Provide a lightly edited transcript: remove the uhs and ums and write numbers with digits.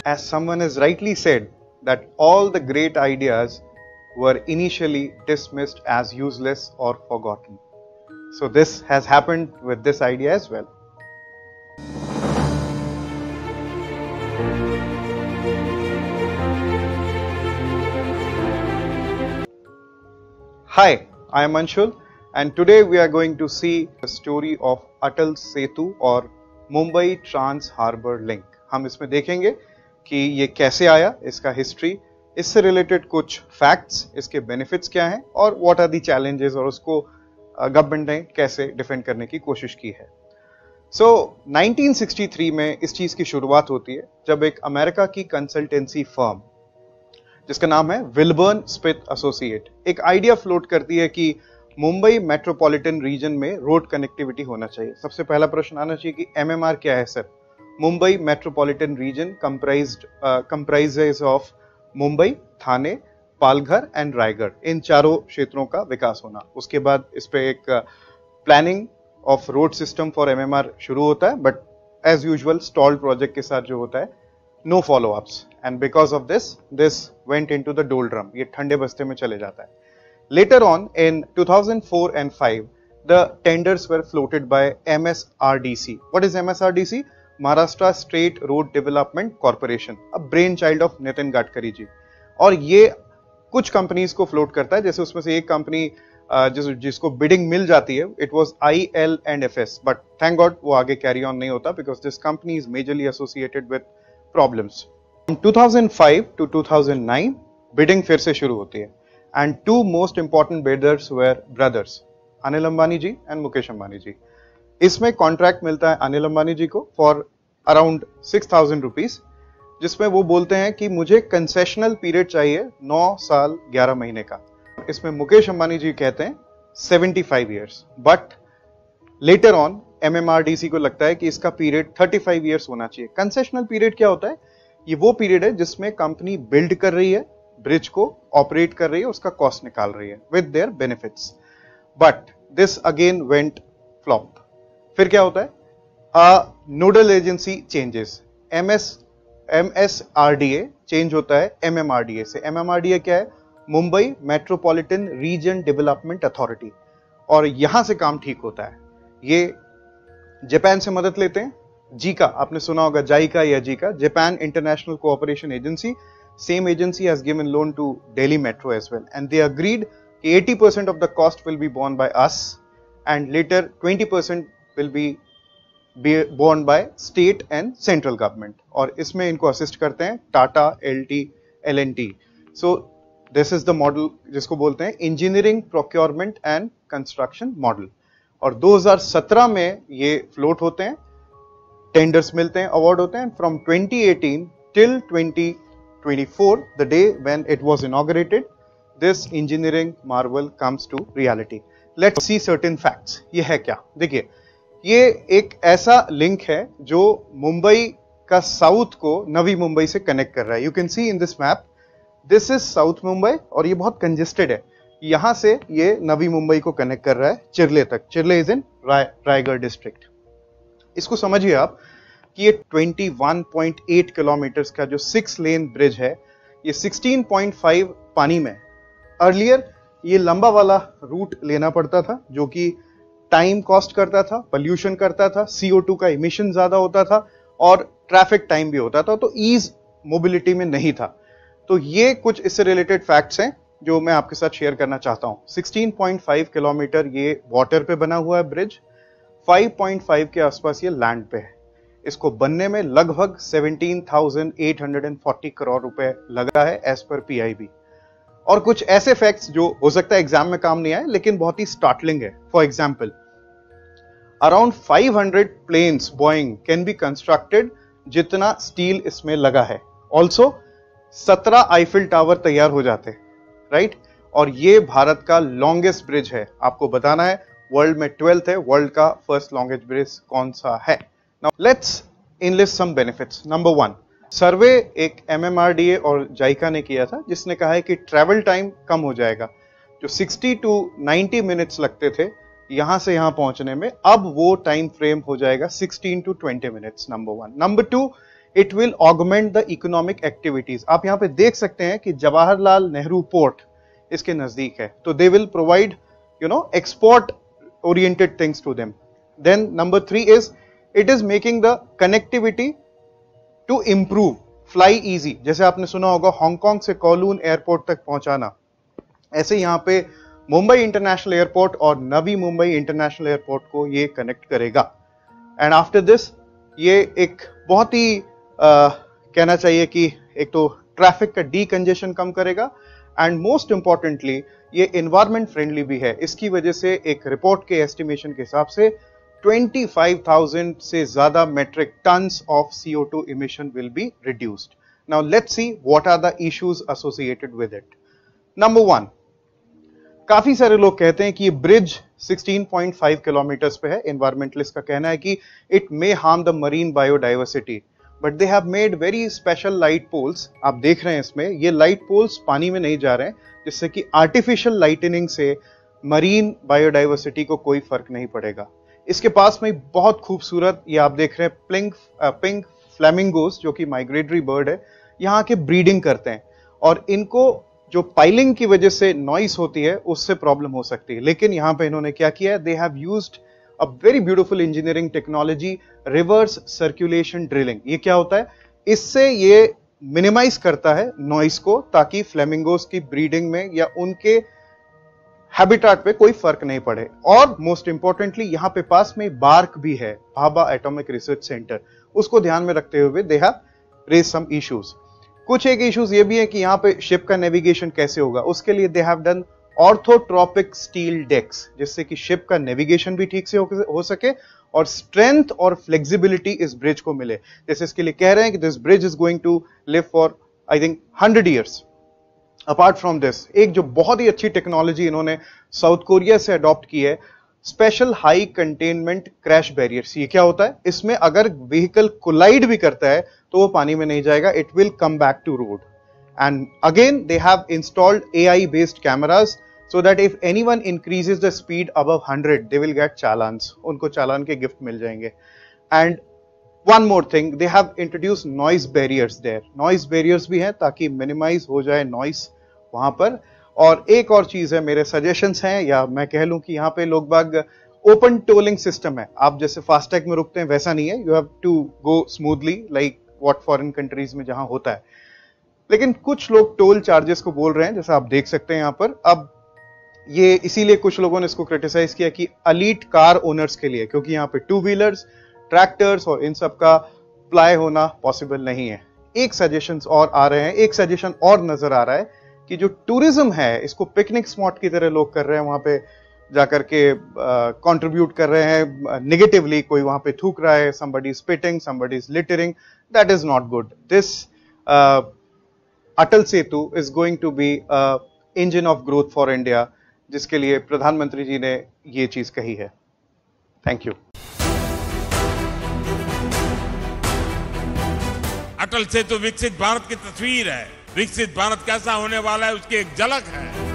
as someone has rightly said, that all the great ideas were initially dismissed as useless or forgotten. So this has happened with this idea as well. Hi, I am Anshul, and today we are going to see the story of Atal Setu और Mumbai trans harbour link. हम इसमें देखेंगे कि ये कैसे आया, इसका history, इससे रिलेटेड कुछ फैक्ट्स, इसके बेनिफिट्स क्या हैं और व्हाट आर दी चैलेंजेस और उसको गवर्नमेंट ने कैसे डिफेंड करने की कोशिश की है. सो 1963 में इस चीज की शुरुआत होती है जब एक अमेरिका की कंसल्टेंसी फर्म जिसका नाम है विलबर्न स्मिथ एसोसिएट एक आइडिया फ्लोट करती है कि मुंबई मेट्रोपॉलिटन रीजन में रोड कनेक्टिविटी होना चाहिए. सबसे पहला प्रश्न आना चाहिए कि एमएमआर क्या है sir? Mumbai metropolitan region comprises of Mumbai, Thane, Palghar and Raigad, इन चारों क्षेत्रों का विकास होना. उसके बाद इस पे एक planning of road system for MMR शुरू होता है, but as usual stalled project के साथ जो होता है, no follow ups, and because of this went into the doldrum, ये ठंडे बस्ते में चले जाता है. Later on, in 2004 and 5, the tenders were floated by MSRDC. What is MSRDC? Maharashtra State Road Development Corporation, a brainchild of Nitin Gadkari ji. और ये कुछ कंपनीज को फ्लोट करता है, जैसे उसमें से एक कंपनी जिसको बिडिंग मिल जाती है, it was IL&FS, but thank God वो आगे कैरी ऑन नहीं होता because this company is majorly associated with problems. 2005 to 2009 bidding फिर से शुरू होती है. And two most important bidders were brothers, Anil Ambani ji and Mukesh Ambani ji. इसमें कॉन्ट्रैक्ट मिलता है अनिल अंबानी जी को फॉर अराउंड 6,000 रुपीज, जिसमें वो बोलते हैं कि मुझे कंसेशनल पीरियड चाहिए 9 साल 11 महीने का. इसमें मुकेश अंबानी जी कहते हैं 75 years, but later on MMRDC को लगता है कि इसका पीरियड 35 ईयर्स होना चाहिए. कंसेशनल पीरियड क्या होता है? ये वो पीरियड है जिसमें कंपनी बिल्ड कर रही है, ब्रिज को ऑपरेट कर रही है, उसका कॉस्ट निकाल रही है with their benefits. But this again went flop. फिर क्या होता है? Nodal agency changes. MSRDA change होता है MMRDA से. MMRDA क्या है? Mumbai metropolitan reason development authority. और यहां से काम ठीक होता है. ये जापान से मदद लेते हैं. जीका, आपने सुना होगा, जाइका या Zika, Japan international cooperation agency. Same agency has given loan to Delhi Metro as well, and they agreed that 80% of the cost will be borne by us, and later 20% will be borne by state and central government. और इसमें इनको assist करते हैं Tata, LT, L&T. So this is the model जिसको बोलते हैं engineering procurement and construction model. और 2017 में ये फ्लोट होते हैं, टेंडर्स मिलते हैं, अवार्ड होते हैं. From 2018 till 2024, the day when it was inaugurated, this engineering marvel comes to reality. Let's see certain facts. ये है क्या? देखिए, ये एक ऐसा लिंक है जो मुंबई का साउथ को नवी मुंबई से कनेक्ट कर रहा है. You can see in this map, this is south Mumbai और ये बहुत कंजेस्टेड है. यहां से ये नवी मुंबई को कनेक्ट कर रहा है चिरले तक. Chirle is in Raigarh district. इसको समझिए आप कि ये 21.8 किलोमीटर्स का जो 6 लेन ब्रिज है, ये 16.5 पानी में. अर्लियर ये लंबा वाला रूट लेना पड़ता था, जो कि टाइम कॉस्ट करता था, पोल्यूशन करता था, CO2 का इमिशन ज्यादा होता था और ट्रैफिक टाइम भी होता था, तो ईज मोबिलिटी में नहीं था. तो ये कुछ इससे रिलेटेड फैक्ट्स हैं जो मैं आपके साथ शेयर करना चाहता हूं. 16.5 किलोमीटर ये वाटर पे बना हुआ है ब्रिज, 5.5 के आसपास ये लैंड पे है. इसको बनने में लगभग 17,840 करोड़ रुपए लगा है एज पर PIB. और कुछ ऐसे फैक्ट्स जो हो सकता है एग्जाम में काम नहीं आए, लेकिन बहुत ही स्टार्टलिंग है. For example, around 500 planes Boeing can be constructed, जितना स्टील इसमें लगा है. ऑल्सो 17 आईफिल टावर तैयार हो जाते हैं, राइट. और ये भारत का लॉन्गेस्ट ब्रिज है. आपको बताना है वर्ल्ड में 12th है. वर्ल्ड का फर्स्ट लॉन्गेस्ट ब्रिज कौन सा है? Now let's enlist some benefits. Number 1, सर्वे एक MMRDA और जाइका ने किया था, जिसने कहा है कि ट्रैवल टाइम कम हो जाएगा. जो 60 to 90 मिनट्स लगते थे यहां से यहां पहुंचने में, अब वो टाइम फ्रेम हो जाएगा 16 to 20 minutes. Number 1. Number 2, it will augment the economic activities. आप यहां पे देख सकते हैं कि जवाहरलाल नेहरू पोर्ट इसके नजदीक है, तो they will provide export oriented things to them. Then number 3 is it is making the connectivity to improve, fly easy. जैसे आपने सुना होगा हांगकांग से कौलून एयरपोर्ट तक पहुंचाना, ऐसे यहां पे मुंबई इंटरनेशनल एयरपोर्ट और नवी मुंबई इंटरनेशनल एयरपोर्ट को ये कनेक्ट करेगा। एंड आफ्टर दिस ये एक बहुत ही कहना चाहिए कि एक तो ट्रैफिक का डीकंजेशन कम करेगा, एंड मोस्ट इंपॉर्टेंटली ये एनवायरमेंट फ्रेंडली भी है। इसकी वजह से एक रिपोर्ट के एस्टिमेशन के हिसाब से 25,000 से ज्यादा metric tons of CO2 emission will be reduced. Now let's see what are the issues associated with it. Number 1, काफी सारे लोग कहते हैं कि ये ब्रिज 16.5 किलोमीटर्स पे है। एनवायरमेंटलिस्ट का कहना है कि it may harm the marine biodiversity, but they have made very special light poles. आप देख रहे हैं इसमें ये लाइट पोल्स पानी में नहीं जा रहे हैं, जिससे कि आर्टिफिशियल लाइटनिंग से मरीन बायोडाइवर्सिटी को कोई फर्क नहीं पड़ेगा। इसके पास में बहुत खूबसूरत ये आप देख रहे हैं पिंक फ्लैमिंगोस, जो कि माइग्रेटरी बर्ड है, यहाँ के ब्रीडिंग करते हैं, और इनको जो पाइलिंग की वजह से नॉइस होती है उससे प्रॉब्लम हो सकती है। लेकिन यहाँ पे इन्होंने क्या किया है, they have used a very beautiful engineering technology, reverse circulation drilling. ये क्या होता है, इससे ये मिनिमाइज करता है नॉइस को, ताकि फ्लेमिंगोस की ब्रीडिंग में या उनके हैबिटेट पे कोई फर्क नहीं पड़े। और मोस्ट इंपॉर्टेंटली यहाँ पे पास में बार्क भी है, भाभा एटॉमिक रिसर्च सेंटर, उसको ध्यान में रखते हुए they have raise some issues. कुछ एक इश्यूज ये भी है कि यहाँ पे शिप का नेविगेशन कैसे होगा, उसके लिए they have done orthotropic steel decks, जिससे कि शिप का नेविगेशन भी ठीक से हो सके और स्ट्रेंथ और फ्लेक्सिबिलिटी इस ब्रिज को मिले। जैसे इसके लिए कह रहे हैं कि this bridge is going to live for I think 100 years. Apart from this, एक जो बहुत ही अच्छी टेक्नोलॉजी इन्होंने साउथ कोरिया से अडॉप्ट की है, special high containment crash barriers. ये क्या होता है, इसमें अगर व्हीकल कोलाइड भी करता है तो वो पानी में नहीं जाएगा, it will come back to road. And again they have installed AI based cameras, so that if anyone increases the speed above 100 they will get challans, उनको चालान के गिफ्ट मिल जाएंगे। And one more thing, they have introduced noise barriers there, noise barriers भी हैं ताकि minimize हो जाए noise वहां पर। और एक और चीज है, मेरे सजेशंस हैं, या मैं कह लूं कि यहाँ पे लोग बाग ओपन टोलिंग सिस्टम है, आप जैसे फास्टैग में रुकते हैं वैसा नहीं है, you have to go smoothly like what foreign countries में जहां होता है। लेकिन कुछ लोग टोल चार्जेस को बोल रहे हैं, जैसा आप देख सकते हैं यहाँ पर। अब ये इसीलिए कुछ लोगों ने इसको क्रिटिसाइज किया कि एलीट कार ओनर्स के लिए, क्योंकि यहाँ पे 2 व्हीलर्स, ट्रैक्टर्स और इन सब का अप्लाई होना पॉसिबल नहीं है। एक सजेशंस और आ रहे हैं, एक सजेशन और नजर आ रहा है कि जो टूरिज्म है इसको पिकनिक स्पॉट की तरह लोग कर रहे हैं, वहां पे जाकर के कंट्रीब्यूट कर रहे हैं नेगेटिवली, कोई वहां पे थूक रहा है, somebody is spitting, somebody is littering, that is not good. This Atal Setu is going to be a engine of growth for India, जिसके लिए प्रधानमंत्री जी ने ये चीज कही है। Thank you. अटल सेतु विकसित भारत की तस्वीर है। विकसित भारत कैसा होने वाला है उसकी एक झलक है।